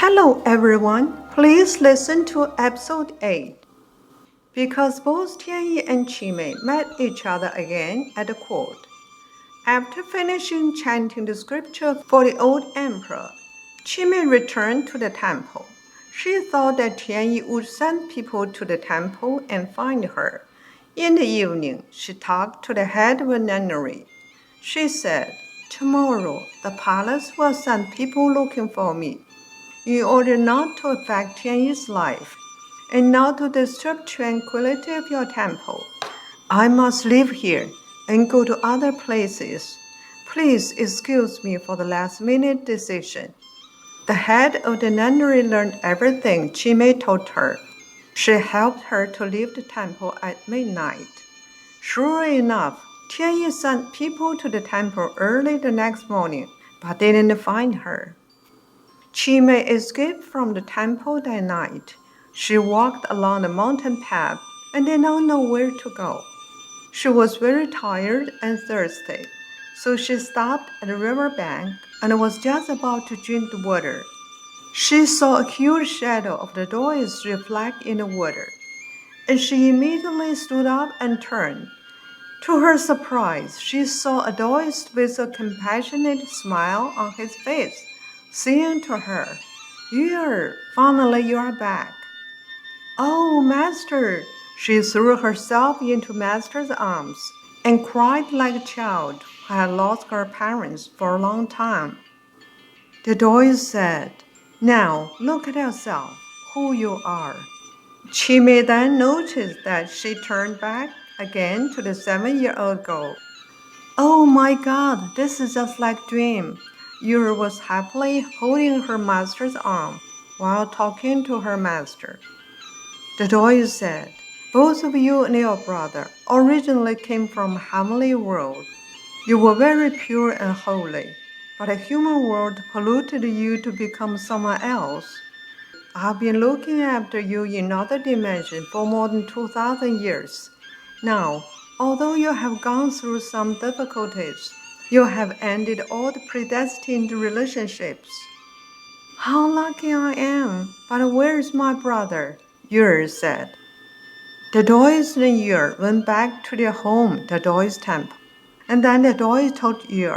Hello everyone, please listen to episode 8. Because both Tian Yi and Qimei met each other again at the court. After finishing chanting the scripture for the old emperor, Qimei returned to the temple. She thought that Tian Yi would send people to the temple and find her. In the evening, she talked to the head of a nunnery. She said, "Tomorrow, the palace will send people looking for me, in order not to affect Tian Yi's life, and not to disturb tranquility of your temple. I must leave here and go to other places. Please excuse me for the last-minute decision." The head of the nunnery learned everything Qimei told her. She helped her to leave the temple at midnight. Sure enough, Tian Yi sent people to the temple early the next morning, but didn't find her. Qimei escaped from the temple that night. She walked along the mountain path and did not know where to go. She was very tired and thirsty, so she stopped at the river bank and was just about to drink the water. She saw a huge shadow of the Taoist reflect in the water, and she immediately stood up and turned. To her surprise, she saw a Taoist with a compassionate smile on his face, saying to her, "Here, finally you are back." "Oh, Master!" She threw herself into Master's arms and cried like a child who had lost her parents for a long time. The Taoist said, "Now look at yourself, who you are." Qimei then noticed that she turned back again to the 7-year-old girl. "Oh my God, this is just like a dream." Yu was happily holding her master's arm while talking to her master. The Taoist said, "Both of you and your brother originally came from a heavenly world. You were very pure and holy, but the human world polluted you to become someone else. I've been looking after you in another dimension for more than 2,000 years. Now, although you have gone through some difficulties, you have ended all the predestined relationships." "How lucky I am! But where is my brother?" Yu said. The Taoist and Yu went back to their home, the Taoist temple, and then the Taoist told Yu,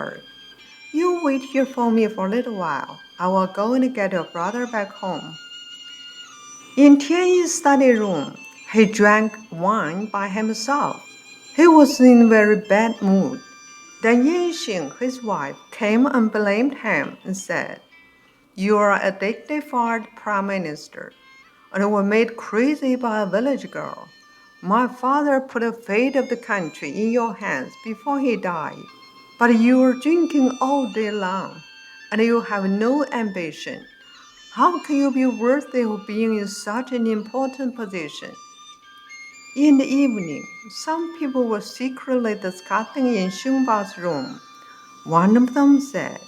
"You wait here for me for a little while. I will go and get your brother back home." In Tian Yi's study room, he drank wine by himself. He was in a very bad mood. Then Yanxing, his wife, came and blamed him and said, "You are a dignified prime minister, and were made crazy by a village girl. My father put the fate of the country in your hands before he died, but you are drinking all day long, and you have no ambition. How can you be worthy of being in such an important position?" In the evening, some people were secretly discussing in Xungbao's room. One of them said,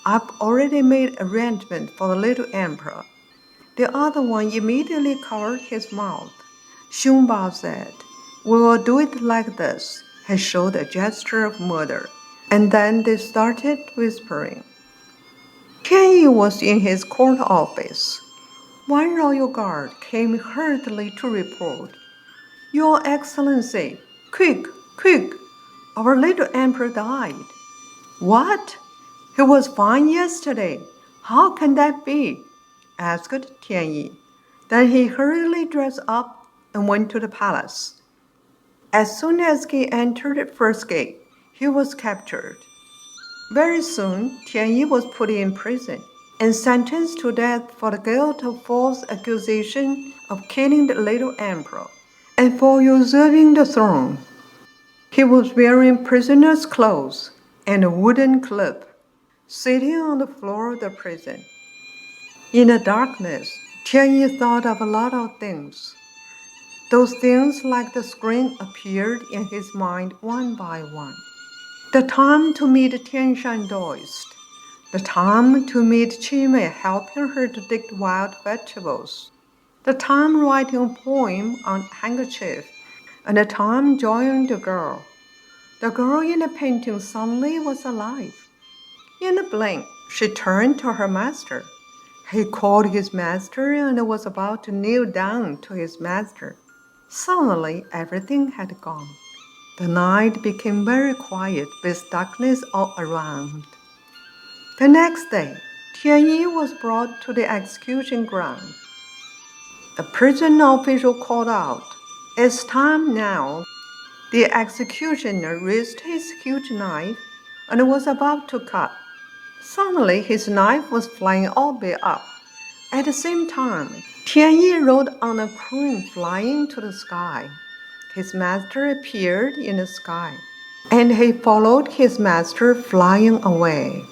"I've already made arrangements for the little emperor." The other one immediately covered his mouth. Xungbao said, "We will do it like this." He showed a gesture of murder, and then they started whispering. Tian Yi was in his court office. One royal guard came hurriedly to report, "Your Excellency, quick, quick! Our little emperor died." "What? He was fine yesterday. How can that be?" asked Tian Yi. Then he hurriedly dressed up and went to the palace. As soon as he entered the first gate, he was captured. Very soon, Tian Yi was put in prison and sentenced to death for the guilt of false accusation of killing the little emperor and for usurping the throne. He was wearing prisoner's clothes and a wooden club, sitting on the floor of the prison. In the darkness, Tian Yi thought of a lot of things. Those things like the screen appeared in his mind one by one. The time to meet Tianshan Taoist, the time to meet Qimei helping her to dig wild vegetables, the time writing a poem on a handkerchief, and the time joining the girl. The girl in the painting suddenly was alive. In a blink, she turned to her master. He called his master and was about to kneel down to his master. Suddenly, everything had gone. The night became very quiet with darkness all around. The next day, Tian Yi was brought to the execution ground. The prison official called out, "It's time now." The executioner raised his huge knife and was about to cut. Suddenly, his knife was flying all the way up. At the same time, Tian Yi rode on a crane flying to the sky. His master appeared in the sky, and he followed his master flying away.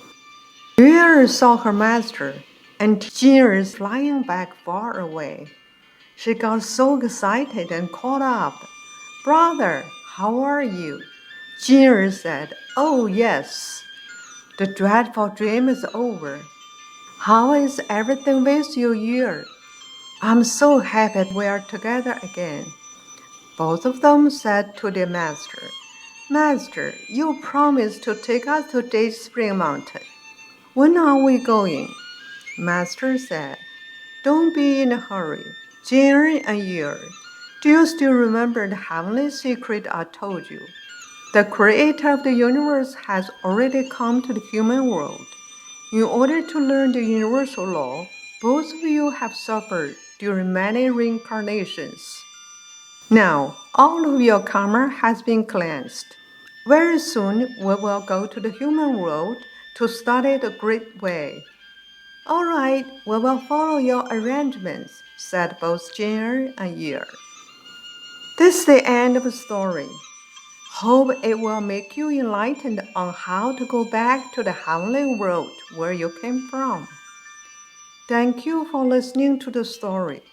Yue saw her master, and Jin flying back far away. She got so excited and called up, "Brother, how are you?" Jin said, "Oh yes, the dreadful dream is over. How is everything with you, Yue?" "I'm so happy we are together again." Both of them said to their master, "Master, you promised to take us to Date Spring Mountain. When are we going?" Master said, "Don't be in a hurry. Jin and Yue, do you still remember the heavenly secret I told you? The creator of the universe has already come to the human world. In order to learn the universal law, both of you have suffered during many reincarnations. Now, all of your karma has been cleansed. Very soon, we will go to the human world to study the Great Way." "All right, we will follow your arrangements," said both Jin and Yue. This is the end of the story. Hope it will make you enlightened on how to go back to the heavenly world where you came from. Thank you for listening to the story.